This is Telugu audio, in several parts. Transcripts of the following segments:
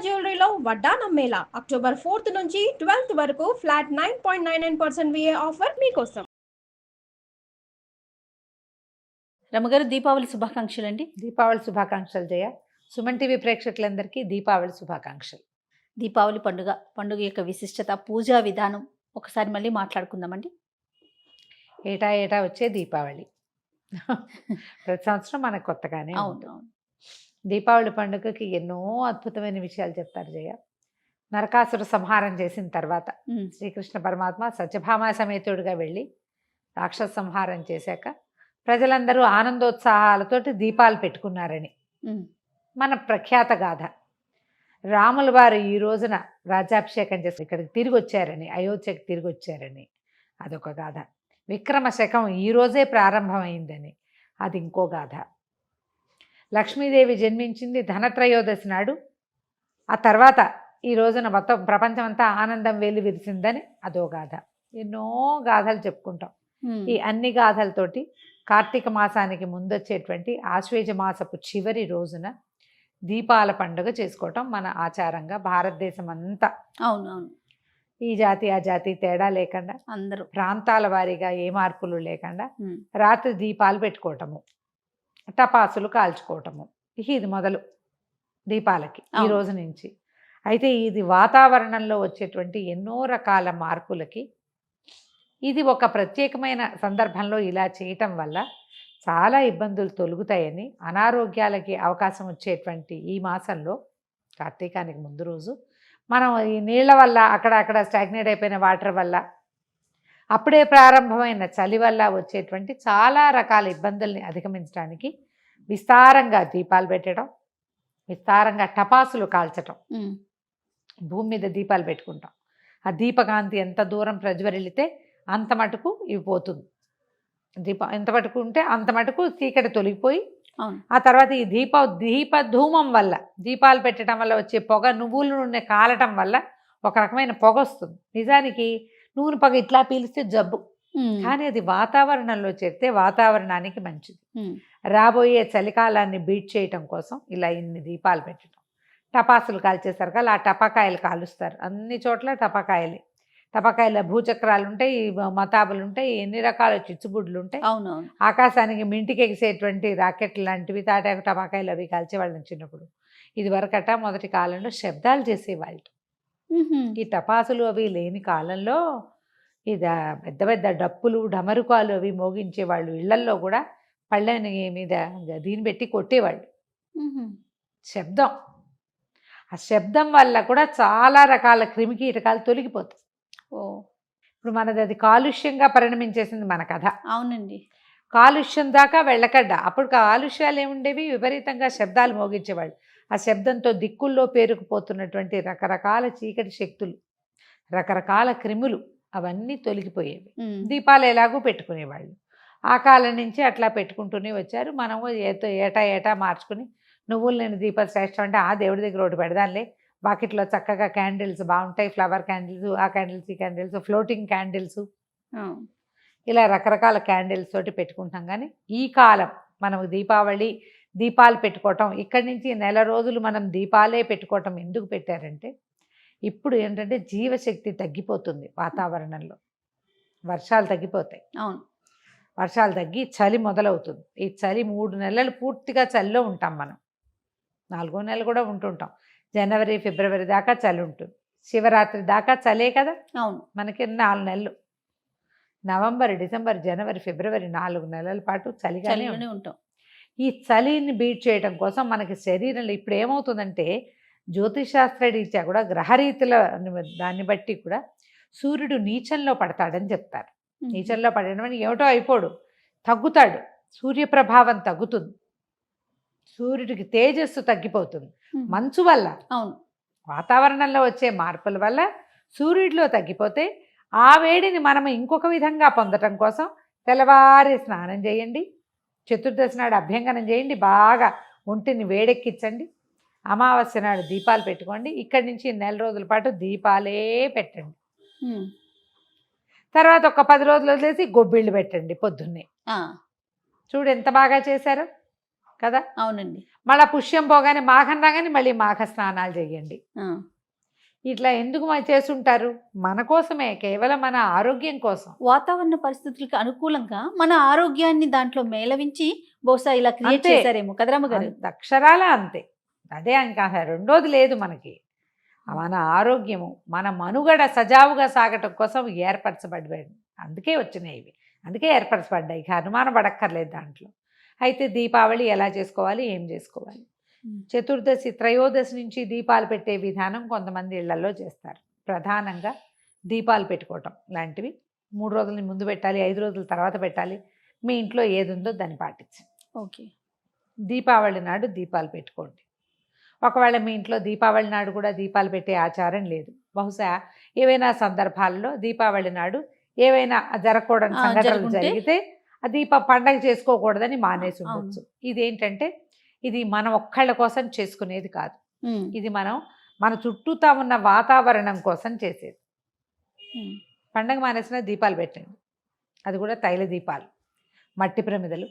జ్యువెలరీలో వడ్డానం మేళా అక్టోబర్ 4th నుంచి 12th వరకు ఫ్లాట్ 9.99% VA ఆఫర్ మీకోసం. రమగారు దీపావళి శుభాకాంక్షలు అండి. దీపావళి శుభాకాంక్షలు జయ. సుమన్ టీవీ ప్రేక్షకులందరికీ దీపావళి శుభాకాంక్షలు. దీపావళి పండుగ యొక్క విశిష్టత, పూజా విధానం ఒకసారి మళ్ళీ మాట్లాడుకుందామండి. ఏటా ఏటా వచ్చే దీపావళి ప్రతి సంవత్సరం మనకు కొత్తగానే అవును. దీపావళి పండుగకి ఎన్నో అద్భుతమైన విషయాలు చెప్తారు జయ. నరకాసుర సంహారం చేసిన తర్వాత శ్రీకృష్ణ పరమాత్మ సత్యభామా సమేతుడిగా వెళ్ళి రాక్షస సంహారం చేశాక ప్రజలందరూ ఆనందోత్సాహాలతోటి దీపాలు పెట్టుకున్నారని మన ప్రఖ్యాత గాథ. రాముల వారు ఈ రోజున రాజ్యాభిషేకం చేసి ఇక్కడికి తిరిగి వచ్చారని, అయోధ్యకి తిరిగి వచ్చారని అదొక గాథ. విక్రమ శకం ఈ రోజే ప్రారంభమైందని అది ఇంకో గాథ. లక్ష్మీదేవి జన్మించింది ధనత్రయోదశి నాడు. ఆ తర్వాత ఈ రోజున మొత్తం ప్రపంచమంతా ఆనందం వెళ్లి విరిసిందని అదో గాథ. ఎన్నో గాథలు చెప్పుకుంటాం. ఈ అన్ని గాథలతోటి కార్తీక మాసానికి ముందొచ్చేటువంటి ఆశ్వేజ మాసపు చివరి రోజున దీపాల పండుగ చేసుకోవటం మన ఆచారంగా భారతదేశం అంతా. అవునవును. ఈ జాతి ఆ జాతి తేడా లేకుండా, అందరూ ప్రాంతాల వారీగా ఏ మార్పులు లేకుండా రాత్రి దీపాలు పెట్టుకోవటము, టపాసులు కాల్చుకోవటము, ఇది మొదలు దీపాలకి ఈ రోజు నుంచి. అయితే ఇది వాతావరణంలో వచ్చేటువంటి ఎన్నో రకాల మార్పులకి ఇది ఒక ప్రత్యేకమైన సందర్భంలో ఇలా చేయటం వల్ల చాలా ఇబ్బందులు తొలుగుతాయని, అనారోగ్యాలకి అవకాశం వచ్చేటువంటి ఈ మాసంలో కార్తీకానికి ముందు రోజు మనం ఈ నీళ్ల వల్ల అక్కడ స్టాగ్నేట్ అయిపోయిన వాటర్ వల్ల, అప్పుడే ప్రారంభమైన చలి వల్ల వచ్చేటువంటి చాలా రకాల ఇబ్బందుల్ని అధిగమించడానికి విస్తారంగా దీపాలు పెట్టడం, విస్తారంగా టపాసులు కాల్చటం, భూమి మీద దీపాలు పెట్టుకుంటాం. ఆ దీపకాంతి ఎంత దూరం ప్రజ్వరిల్లితే అంత మటుకు ఇవి పోతుంది. దీపం ఎంత మటుకు ఉంటే అంత మటుకు చీకటి తొలగిపోయి, ఆ తర్వాత ఈ దీప ధూమం వల్ల, దీపాలు పెట్టడం వల్ల వచ్చే పొగ, నువ్వుల నూనె కాలటం వల్ల ఒక రకమైన పొగ వస్తుంది. నిజానికి నూనె పొగ ఇట్లా పీలిస్తే జబ్బు, కానీ అది వాతావరణంలో చేస్తే వాతావరణానికి మంచిది. రాబోయే చలికాలాన్ని బీట్ చేయటం కోసం ఇలా ఇన్ని దీపాలు పెట్టడం. టపాసులు కాల్చేసరికి ఆ టపాకాయలు కాలుస్తారు. అన్ని చోట్ల టపాకాయలే. టపాకాయల భూచక్రాలు ఉంటాయి, మతాబులు ఉంటాయి, ఎన్ని రకాల చిచ్చుబుడ్లు ఉంటాయి. అవునవును. ఆకాశానికి మింటికి ఎగిసేటువంటి రాకెట్లు లాంటివి, తాటాకు టపాకాయలు అవి కాల్చేవాళ్ళం చిన్నప్పుడు. ఇది వరకట మొదటి కాలంలో శబ్దాలు చేసేవాళ్ళు. ఈ టపాసులు అవి లేని కాలంలో ఇది పెద్ద పెద్ద డప్పులు, డమరుకాలు అవి మోగించేవాళ్ళు. ఇళ్లల్లో కూడా పళ్ళని మీద దీన్ని పెట్టి కొట్టేవాళ్ళు. శబ్దం, ఆ శబ్దం వల్ల కూడా చాలా రకాల క్రిమికీటకాలు తొలగిపోతాయి. ఇప్పుడు మనది అది కాలుష్యంగా పరిణమించేసింది మన కథ. అవునండి. కాలుష్యం దాకా వెళ్ళకడ్డ. అప్పుడు కాలుష్యాలు ఏముండేవి, విపరీతంగా శబ్దాలు మోగించేవాళ్ళు. ఆ శబ్దంతో దిక్కుల్లో పేరుకుపోతున్నటువంటి రకరకాల చీకటి శక్తులు, రకరకాల క్రిములు అవన్నీ తొలగిపోయేవి. దీపాలు ఎలాగూ పెట్టుకునేవాళ్ళు. ఆ కాలం నుంచి అట్లా పెట్టుకుంటూనే వచ్చారు. మనము ఏటా మార్చుకుని నువ్వులు నేను దీపాలు శ్రేష్టం అంటే ఆ దేవుడి దగ్గర ఒకటి పెడదాంలే, బాకెట్లో చక్కగా క్యాండిల్స్ బాగుంటాయి, ఫ్లవర్ క్యాండిల్స్, ఆ క్యాండిల్స్, ఈ క్యాండిల్స్, ఫ్లోటింగ్ క్యాండిల్స్, ఇలా రకరకాల క్యాండిల్స్ తోటి పెట్టుకుంటాం. కానీ ఈ కాలం మనం దీపాలు పెట్టుకోవటం, ఇక్కడి నుంచి నెల రోజులు మనం దీపాలే పెట్టుకోవటం ఎందుకు పెట్టారంటే, ఇప్పుడు ఏంటంటే జీవశక్తి తగ్గిపోతుంది వాతావరణంలో. వర్షాలు తగ్గిపోతాయి. అవును, వర్షాలు తగ్గి చలి మొదలవుతుంది. ఈ చలి 3 నెలలు పూర్తిగా చలిలో ఉంటాం మనం. 4వ నెల కూడా ఉంటుంటాం. జనవరి, ఫిబ్రవరి దాకా చలి ఉంటుంది. శివరాత్రి దాకా చలే కదా. అవును, మనకి 4 నెలలు, నవంబర్, డిసెంబర్, జనవరి, ఫిబ్రవరి 4 నెలల పాటు చలిగానే ఉంటాం. ఈ చలిని బీట్ చేయడం కోసం మనకి శరీరంలో ఇప్పుడు ఏమవుతుందంటే, జ్యోతిషాస్త్ర రీత్యా కూడా గ్రహరీతుల దాన్ని బట్టి కూడా సూర్యుడు నీచంలో పడతాడని చెప్తారు. నీచంలో పడడం అని ఏమిటో అయిపోడు, తగ్గుతాడు. సూర్యప్రభావం తగ్గుతుంది, సూర్యుడికి తేజస్సు తగ్గిపోతుంది. మంచు వల్ల, అవును, వాతావరణంలో వచ్చే మార్పుల వల్ల సూర్యుడిలో తగ్గిపోతే ఆ వేడిని మనం ఇంకొక విధంగా పొందటం కోసం తెల్లవారి స్నానం చేయండి, చతుర్దశి నాడు అభ్యంగనం చేయండి, బాగా ఒంటిని వేడెక్కించండి, అమావాస్య నాడు దీపాలు పెట్టుకోండి. ఇక్కడి నుంచి నెల రోజుల పాటు దీపాలే పెట్టండి. తర్వాత ఒక 10 రోజులు వదిలేసి గొబ్బిళ్ళు పెట్టండి పొద్దున్నే. చూడు ఎంత బాగా చేశారు కదా. అవునండి. మళ్ళీ పుష్యం పోగానే మాఘం రాగానే మళ్ళీ మాఘ స్నానాలు చేయండి. ఇట్లా ఎందుకు చేస్తుంటారు? మన కోసమే, కేవలం మన ఆరోగ్యం కోసం. వాతావరణ పరిస్థితులకు అనుకూలంగా మన ఆరోగ్యాన్ని దాంట్లో మేళవించి బహుశా ఇలా క్రియేట్ అంతే. చేశారేమో కదా రమ్మగారు. అక్షరాల అంతే. అదే ఇంకా రెండోది లేదు మనకి. మన ఆరోగ్యము, మన మనుగడ సజావుగా సాగటం కోసం ఏర్పరచబడ్డాయి. అందుకే వచ్చినాయి ఇవి, అందుకే ఏర్పరచబడ్డాయి. ఇక అనుమానం పడక్కర్లేదు దాంట్లో. అయితే దీపావళి ఎలా చేసుకోవాలి, ఏం చేసుకోవాలి? చతుర్దశి, త్రయోదశి నుంచి దీపాలు పెట్టే విధానం కొంతమంది ఇళ్లలో చేస్తారు. ప్రధానంగా దీపాలు పెట్టుకోవటం లాంటివి 3 రోజుల ముందు పెట్టాలి, 5 రోజుల తర్వాత పెట్టాలి. మీ ఇంట్లో ఏది ఉందో దాన్ని పాటించండి. ఓకే. దీపావళి నాడు దీపాలు పెట్టుకోండి. ఒకవేళ మీ ఇంట్లో దీపావళి నాడు కూడా దీపాలు పెట్టే ఆచారం లేదు, బహుశా ఏవైనా సందర్భాల్లో దీపావళి నాడు ఏవైనా జరగకూడని సంఘటనలు జరిగితే ఆ దీప పండగ చేసుకోకూడదని మానేసి ఉండొచ్చు. ఇదేంటంటే ఇది మనం ఒక్కళ్ళ కోసం చేసుకునేది కాదు. ఇది మన చుట్టూతా ఉన్న వాతావరణం కోసం చేసేది. పండగ మానేసిన దీపాలు పెట్టండి. అది కూడా తైల దీపాలు, మట్టి ప్రమిదలు,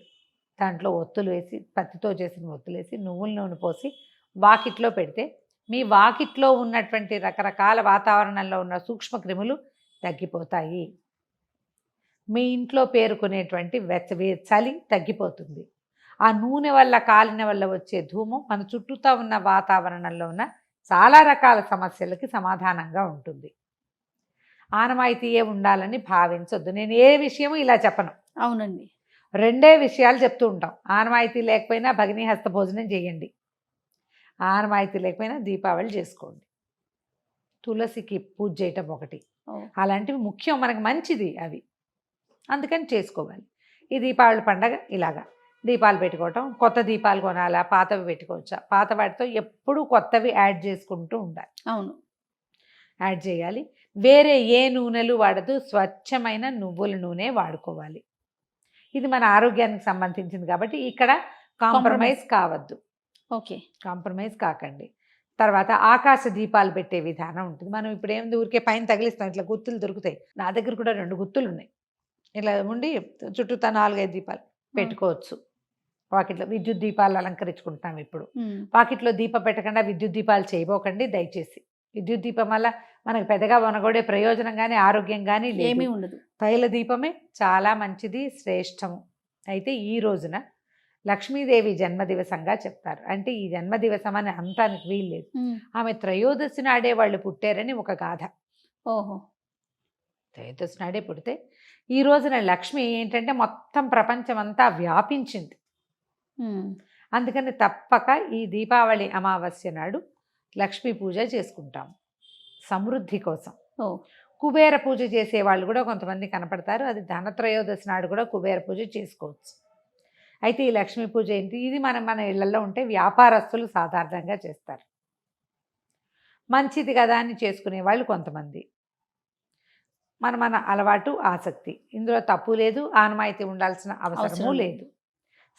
దాంట్లో ఒత్తులు వేసి, పత్తితో చేసిన ఒత్తులు వేసి, నువ్వుల నూనె పోసి వాకిట్లో పెడితే మీ వాకిట్లో ఉన్నటువంటి రకరకాల వాతావరణంలో ఉన్న సూక్ష్మ క్రిములు తగ్గిపోతాయి. మీ ఇంట్లో పేరుకునేటువంటి చలి తగ్గిపోతుంది. ఆ నూనె వల్ల, కాలిన వల్ల వచ్చే ధూమం మన చుట్టూతా ఉన్న వాతావరణంలో ఉన్న చాలా రకాల సమస్యలకి సమాధానంగా ఉంటుంది. ఆనవాయితీయే ఉండాలని భావించొద్దు. నేను ఏ విషయము ఇలా చెప్పను. అవునండి. 2 విషయాలు చెప్తూ ఉంటాం. ఆనవాయితీ లేకపోయినా భగినీ హస్త భోజనం చేయండి, ఆనవాయితీ లేకపోయినా దీపావళి చేసుకోండి, తులసికి పూజ చేయటం ఒకటి. అలాంటివి ముఖ్యం, మనకు మంచిది అవి, అందుకని చేసుకోవాలి. ఈ దీపావళి పండగ ఇలాగా దీపాలు పెట్టుకోవటం. కొత్త దీపాలు కొనాలా, పాతవి పెట్టుకోవచ్చా? పాత వాటితో ఎప్పుడూ కొత్తవి యాడ్ చేసుకుంటూ ఉండాలి. అవును, యాడ్ చేయాలి. వేరే ఏ నూనెలు వాడదు, స్వచ్ఛమైన నువ్వుల నూనె వాడుకోవాలి. ఇది మన ఆరోగ్యానికి సంబంధించింది కాబట్టి ఇక్కడ కాంప్రమైజ్ కావద్దు. ఓకే, కాంప్రమైజ్ కాకండి. తర్వాత ఆకాశ దీపాలు పెట్టే విధానం ఉంటుంది. మనం ఇప్పుడు ఏం ఊరికే పైన తగిలిస్తాం, ఇట్లా గుత్తులు దొరుకుతాయి. నా దగ్గర కూడా 2 గుత్తులు ఉన్నాయి. ఇలా ఉండి చుట్టూతా 4-5 దీపాలు పెట్టుకోవచ్చు. వాకిట్లో విద్యుత్ దీపాలు అలంకరించుకుంటాం. ఇప్పుడు వాకిట్లో దీపం పెట్టకుండా విద్యుత్ దీపాలు చేయబోకండి దయచేసి. విద్యుత్ దీపం వల్ల మనకు పెద్దగా వనగొడే ప్రయోజనం కానీ ఆరోగ్యం కానీ ఏమీ ఉండదు. తైల దీపమే చాలా మంచిది, శ్రేష్టము. అయితే ఈ రోజున లక్ష్మీదేవి జన్మదివసంగా చెప్తారు. అంటే ఈ జన్మదివసం అని అంటానికి వీల్లేదు. ఆమె త్రయోదశి నాడే వాళ్ళు పుట్టారని ఒక గాథ. ఓహో, త్రయోదశి నాడే పుడితే ఈ రోజున లక్ష్మి ఏంటంటే మొత్తం ప్రపంచం అంతా వ్యాపించింది. అందుకని తప్పక ఈ దీపావళి అమావాస్య నాడు లక్ష్మీ పూజ చేసుకుంటాం సమృద్ధి కోసం. కుబేర పూజ చేసే వాళ్ళు కూడా కొంతమంది కనపడతారు. అది ధనత్రయోదశి నాడు కూడా కుబేర పూజ చేసుకోవచ్చు. అయితే ఈ లక్ష్మీ పూజ ఏంటి? ఇది మన ఇళ్లలో ఉంటే వ్యాపారస్తులు సాధారణంగా చేస్తారు. మంచిది కదా అని చేసుకునే వాళ్ళు కొంతమంది. మన అలవాటు, ఆసక్తి, ఇందులో తప్పు లేదు, ఆనవాయితీ ఉండాల్సిన అవసరము లేదు.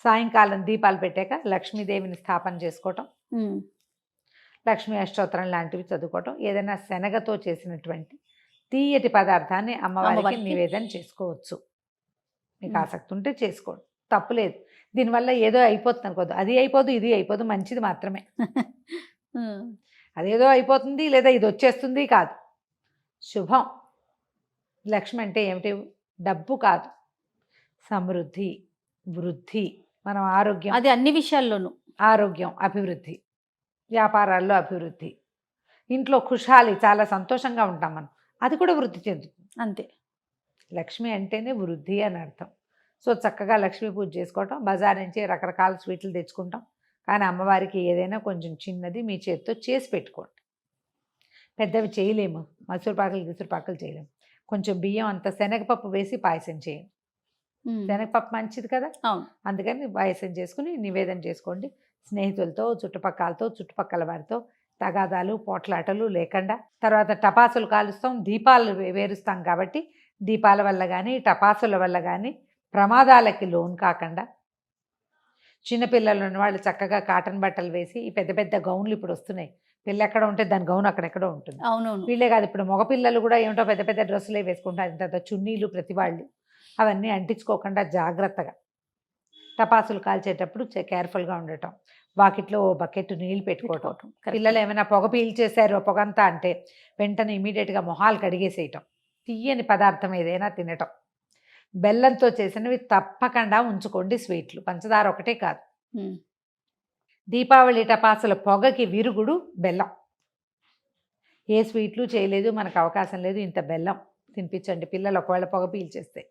సాయంకాలం దీపాలు పెట్టాక లక్ష్మీదేవిని స్థాపన చేసుకోవటం, లక్ష్మీ అష్టోత్తరం లాంటివి చదువుకోవటం, ఏదైనా శనగతో చేసినటువంటి తీయటి పదార్థాన్ని అమ్మవారికి నివేదన చేసుకోవచ్చు. మీకు ఆసక్తి ఉంటే చేసుకోండి, తప్పులేదు. దీనివల్ల ఏదో అయిపోతుంది అనుకోదు, అది అయిపోదు ఇది అయిపోదు, మంచిది మాత్రమే. అదేదో అయిపోతుంది లేదా ఇది వచ్చేస్తుంది కాదు, శుభం. లక్ష్మి అంటే ఏమిటి? డబ్బు కాదు, సమృద్ధి, వృద్ధి, మనం ఆరోగ్యం, అది అన్ని విషయాల్లోనూ ఆరోగ్యం, అభివృద్ధి, వ్యాపారాల్లో అభివృద్ధి, ఇంట్లో ఖుషాలి, చాలా సంతోషంగా ఉంటాం మనం, అది కూడా వృద్ధి చెందుతుంది. అంతే. లక్ష్మి అంటేనే వృద్ధి అని అర్థం. సో చక్కగా లక్ష్మీ పూజ చేసుకోవటం. బజార్ నుంచి రకరకాల స్వీట్లు తెచ్చుకుంటాం, కానీ అమ్మవారికి ఏదైనా కొంచెం చిన్నది మీ చేతితో చేసి పెట్టుకోండి. పెద్దవి చేయలేము, గిసురుపాకులు చేయలేము. కొంచెం బియ్యం అంత శనగపప్పు వేసి పాయసం చేయండి. శనగపప్పు మంచిది కదా, అందుకని పాయసం చేసుకుని నివేదన చేసుకోండి. స్నేహితులతో, చుట్టుపక్కల వారితో తగాదాలు, పోట్లాటలు లేకుండా. తర్వాత టపాసులు కాలుస్తాం, దీపాలు వేరుస్తాం కాబట్టి దీపాల వల్ల కానీ టపాసుల వల్ల కానీ ప్రమాదాలకి లోన్ కాకుండా. చిన్నపిల్లలు ఉన్నవాళ్ళు చక్కగా కాటన్ బట్టలు వేసి, ఈ పెద్ద పెద్ద గౌన్లు ఇప్పుడు వస్తున్నాయి, పిల్ల ఎక్కడ ఉంటే దాని గౌన్ అక్కడెక్కడో ఉంటుంది. అవునవును. వీళ్ళే కాదు, ఇప్పుడు మగపిల్లలు కూడా ఏమిటో పెద్ద పెద్ద డ్రెస్సులే వేసుకుంటారు, ఇంత చున్నీలు ప్రతి వాళ్ళు. అవన్నీ అంటించుకోకుండా జాగ్రత్తగా టపాసులు కాల్చేటప్పుడు కేర్ఫుల్గా ఉండటం, వాకిట్లో ఓ బకెట్ నీళ్ళు పెట్టుకోవటం, పిల్లలు ఏమైనా పొగ పీల్చేశారు పొగంతా అంటే వెంటనే ఇమీడియట్గా మొహాలు కడిగేసేయటం, తీయని పదార్థం ఏదైనా తినటం, బెల్లంతో చేసినవి తప్పకుండా ఉంచుకోండి. స్వీట్లు పంచదార ఒకటే కాదు, దీపావళి టపాసుల పొగకి విరుగుడు బెల్లం. ఏ స్వీట్లు చేయలేదు, మనకు అవకాశం లేదు, ఇంత బెల్లం తినిపించండి. పిల్లలు ఒకవేళ పొగ పీల్చేస్తే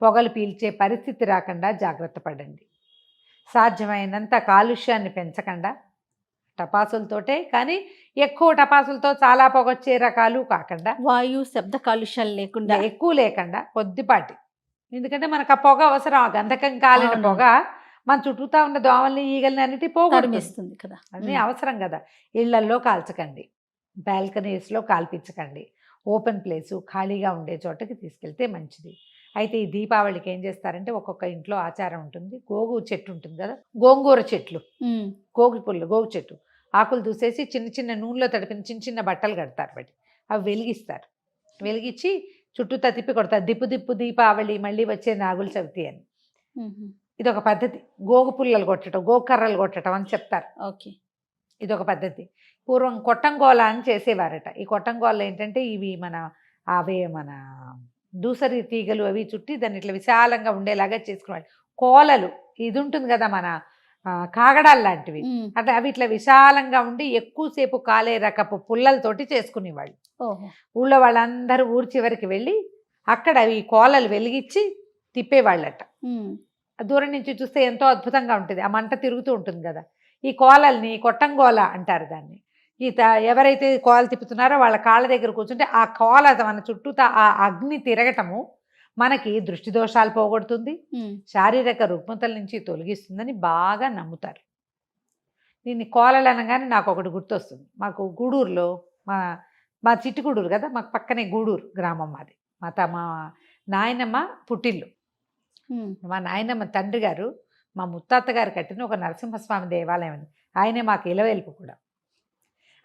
పొగలు పీల్చే పరిస్థితి రాకుండా జాగ్రత్త పడండి. సాధ్యమైనంత కాలుష్యాన్ని పెంచకుండా టపాసులతోటే, కానీ ఎక్కువ టపాసులతో చాలా పొగొచ్చే రకాలు కాకుండా, వాయు శబ్ద కాలుష్యాలు లేకుండా, ఎక్కువ లేకుండా కొద్దిపాటి. ఎందుకంటే మనకు ఆ పొగ అవసరం, ఆ గంధకం కాలిన పొగ మన చుట్టూతా ఉన్న దోమల్ని ఈగల్ని అన్నిటి పోగొడుతుంది కదా, అన్నీ అవసరం కదా. ఇళ్లల్లో కాల్చకండి, బాల్కనీస్లో కాల్పించకండి, ఓపెన్ ప్లేసు ఖాళీగా ఉండే చోటకి తీసుకెళ్తే మంచిది. అయితే ఈ దీపావళికి ఏం చేస్తారంటే ఒక్కొక్క ఇంట్లో ఆచారం ఉంటుంది. గోగు చెట్టు ఉంటుంది కదా, గోంగూర చెట్లు, గోగు చెట్టు ఆకులు దూసేసి చిన్న చిన్న నూనెలో తడిపిన చిన్న చిన్న బట్టలు కడతారు, వాటి అవి వెలిగిస్తారు. వెలిగించి చుట్టూతా తిప్పి కొడతారు. దిప్పు దిప్పు దీపావళి మళ్ళీ వచ్చే నాగుల చవితి అని. ఇది ఒక పద్ధతి. గోగు పుల్లలు కొట్టడం, గోగు కర్రలు కొట్టడం అని చెప్తారు. ఓకే, ఇది ఒక పద్ధతి. పూర్వం కొట్టంగోల అని చేసేవారట. ఈ కొట్టంగోల ఏంటంటే ఇవి మన దూసరి తీగలు అవి చుట్టి దాన్ని ఇట్లా విశాలంగా ఉండేలాగా చేసుకునేవాళ్ళు. కోలలు ఇది ఉంటుంది కదా మన కాగడాలు లాంటివి, అంటే అవి ఇట్లా విశాలంగా ఉండి ఎక్కువసేపు కాలే రకపు పుల్లలతోటి చేసుకునేవాళ్ళు. ఊళ్ళో వాళ్ళందరూ ఊరి చివరికి వెళ్ళి అక్కడ ఈ కోలలు వెలిగించి తిప్పేవాళ్ళట. దూరం నుంచి చూస్తే ఎంతో అద్భుతంగా ఉంటుంది, ఆ మంట తిరుగుతూ ఉంటుంది కదా. ఈ కోలల్ని కొట్టంగోల అంటారు దాన్ని. ఎవరైతే కోల తిప్పుతున్నారో వాళ్ళ కాళ్ళ దగ్గర కూర్చుంటే ఆ కోల మన చుట్టూతా ఆ అగ్ని తిరగటము మనకి దృష్టి దోషాలు పోగొడుతుంది, శారీరక రుగ్మతల నుంచి తొలగిస్తుందని బాగా నమ్ముతారు. దీన్ని కోలలు అనగానే నాకు ఒకటి గుర్తొస్తుంది. మాకు గూడూరులో మా చిట్టుగూడూరు కదా, మాకు పక్కనే గూడూరు గ్రామం మాది. మా నాయనమ్మ పుట్టిల్లు. మా నాయనమ్మ తండ్రి గారు మా ముత్తాత గారు కట్టిన ఒక నరసింహస్వామి దేవాలయం ఉంది. ఆయనే మాకు ఇలవేల్పు కూడా.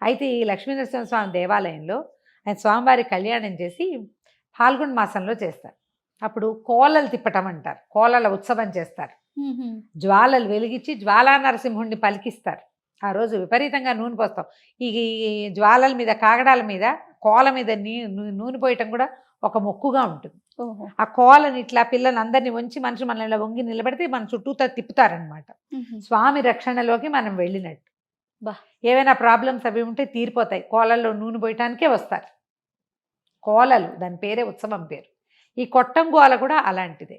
అయితే ఈ లక్ష్మీ నరసింహస్వామి దేవాలయంలో ఆయన స్వామివారి కళ్యాణం చేసి ఫాల్గుణ మాసంలో చేస్తారు. అప్పుడు కోలలు తిప్పటం అంటారు, కోలల ఉత్సవం చేస్తారు. జ్వాలలు వెలిగించి జ్వాలా నరసింహుడిని పలికిస్తారు. ఆ రోజు విపరీతంగా నూనె పోస్తాం. ఈ జ్వాలల మీద, కాగడాల మీద, కోల మీద నూనె పోయటం కూడా ఒక మొక్కుగా ఉంటుంది. ఆ కోలని ఇట్లా పిల్లలు అందరినీ వంచి మనిషి మనల్ని వంగి నిలబడితే మన చుట్టూతా తిప్పుతారనమాట. స్వామి రక్షణలోకి మనం వెళ్ళినట్టు. ఏవైనా ప్రాబ్లమ్స్ అవి ఉంటే తీరిపోతాయి. కోలల్లో నూనె పోయటానికే వస్తారు కోలలు, దాని పేరే ఉత్సవం పేరు. ఈ కొట్టంగోల కూడా అలాంటిదే,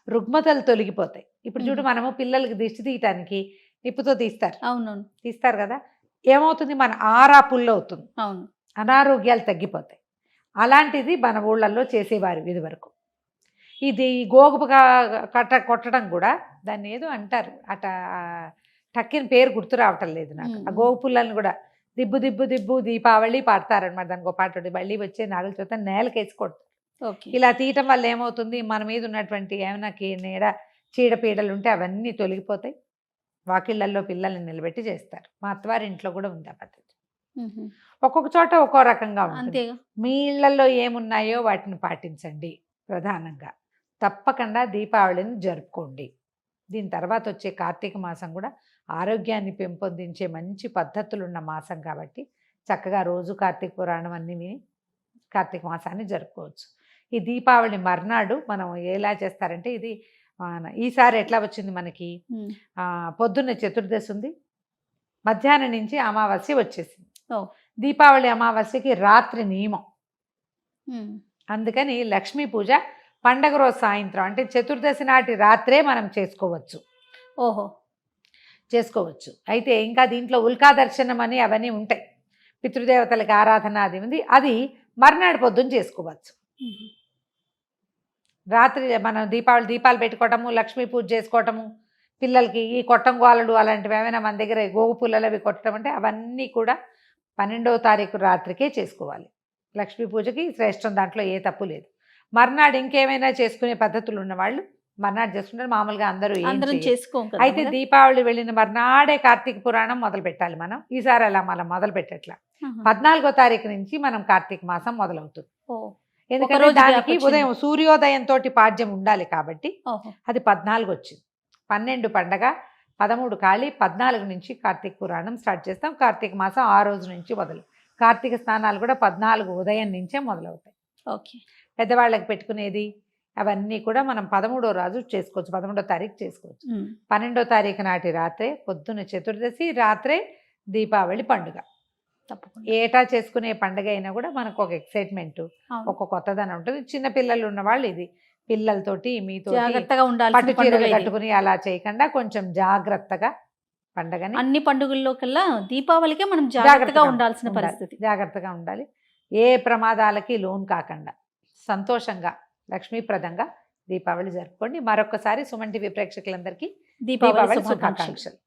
రుగ్మతలు తొలగిపోతాయి. ఇప్పుడు చూడు, మనము పిల్లలకి దిష్టి తీయటానికి నిప్పుతో తీస్తారు. అవునవును, తీస్తారు కదా, ఏమవుతుంది, మన ఆరా పుల్లు అవుతుంది. అవును, అనారోగ్యాలు తగ్గిపోతాయి. అలాంటిది మన ఊళ్ళల్లో చేసేవారు ఇది వరకు. ఇది గోగుపుగా కొట్టడం కూడా దాన్ని ఏదో అంటారు అట, టక్కిన పేరు గుర్తు రావటం లేదు నాకు. ఆ గోగు పుల్లల్ని కూడా దిబ్బు దిబ్బు దిబ్బు దీపావళి పాడతారనమాట. దానికి ఒక పాట ఉంటుంది, మళ్ళీ వచ్చే నాగుల చవితి నేలకేసి కొడతారు. ఇలా తీయటం వల్ల ఏమవుతుంది, మన మీద ఉన్నటువంటి ఏమైనా నీడ చీడపీడలు ఉంటే అవన్నీ తొలగిపోతాయి. వాకిళ్లలో పిల్లల్ని నిలబెట్టి చేస్తారు. మా అత్తవారింట్లో కూడా ఉంది ఆ పద్ధతి. ఒక్కొక్క చోట ఒక్కో రకంగా ఉంటుంది. మీ ఇళ్లలో ఏమున్నాయో వాటిని పాటించండి. ప్రధానంగా తప్పకుండా దీపావళిని జరుపుకోండి. దీని తర్వాత వచ్చే కార్తీక మాసం కూడా ఆరోగ్యాన్ని పెంపొందించే మంచి పద్ధతులున్న మాసం కాబట్టి చక్కగా రోజు కార్తీక పురాణం అన్నీ విని కార్తీక మాసాన్ని జరుపుకోవచ్చు. ఈ దీపావళి మర్నాడు మనం ఎలా చేస్తారంటే, ఇది ఈసారి ఎట్లా వచ్చింది మనకి, పొద్దున్న చతుర్దశి ఉంది, మధ్యాహ్నం నుంచి అమావాస్య వచ్చేసింది. దీపావళి అమావాస్యకి రాత్రి నియమం. అందుకని లక్ష్మీ పూజ పండగ రోజు సాయంత్రం, అంటే చతుర్దశి నాటి రాత్రే మనం చేసుకోవచ్చు. చేసుకోవచ్చు. అయితే ఇంకా దీంట్లో ఉల్కా దర్శనం అని అవన్నీ ఉంటాయి, పితృదేవతలకి ఆరాధన అది ఉంది, అది మర్నాడు పొద్దున్న చేసుకోవచ్చు. రాత్రి మనం దీపాలు పెట్టుకోవటము, లక్ష్మీ పూజ చేసుకోవటము, పిల్లలకి ఈ కొట్టంగోలలు అలాంటివి ఏమైనా మన దగ్గర గోగు పుల్లలు అవి కొట్టడం అంటే అవన్నీ కూడా 12వ తారీఖు రాత్రికే చేసుకోవాలి. లక్ష్మీ పూజకి శ్రేష్టం, దాంట్లో ఏ తప్పు లేదు. మర్నాడు ఇంకేమైనా చేసుకునే పద్ధతులు ఉన్నవాళ్ళు మర్నాడు చేసుకుంటారు. మామూలుగా అందరూ చేసుకోం. అయితే దీపావళి వెళ్ళిన మర్నాడే కార్తీక పురాణం మొదలు పెట్టాలి మనం. ఈసారి అలా మనం మొదలు పెట్టట్లా. 14వ తారీఖు నుంచి మనం కార్తీక మాసం మొదలవుతుంది. ఎందుకంటే దానికి ఉదయం సూర్యోదయంతో పాడ్యం ఉండాలి కాబట్టి అది 14 వచ్చింది. 12 పండగ, 13 కాళీ, 14 నుంచి కార్తీక పురాణం స్టార్ట్ చేస్తాం. కార్తీక మాసం ఆ రోజు నుంచి మొదలు. కార్తీక స్నానాలు కూడా 14 ఉదయం నుంచే మొదలవుతాయి. ఓకే. పెద్దవాళ్ళకి పెట్టుకునేది అవన్నీ కూడా మనం 13వ రోజు చేసుకోవచ్చు, 11వ తారీఖు చేసుకోవచ్చు. 12వ తారీఖు నాటి రాత్రే పొద్దున్న చతుర్దశి, రాత్రే దీపావళి పండుగ. తప్పకుండా. ఏటా చేసుకునే పండుగ అయినా కూడా మనకు ఒక ఎక్సైట్మెంట్, ఒక కొత్తదనం ఉంటుంది. చిన్న పిల్లలు ఉన్న వాళ్ళు ఇది పిల్లలతోటి మీతో జాగ్రత్తగా ఉండాలి. పట్టు చీరలు కట్టుకుని అలా చేయకుండా కొంచెం జాగ్రత్తగా పండగని అన్ని పండుగల్లో కల్లా దీపావళికే మనం జాగ్రత్తగా ఉండాల్సిన పరిస్థితి. జాగ్రత్తగా ఉండాలి. ఏ ప్రమాదాలకి లోన్ కాకుండా సంతోషంగా లక్ష్మీప్రదంగా దీపావళి జరుపుకోండి. మరొకసారి సుమన్ టీవీ ప్రేక్షకులందరికీ దీపావళి దీపావళి శుభాకాంక్షలు. శుభాకాంక్షలు.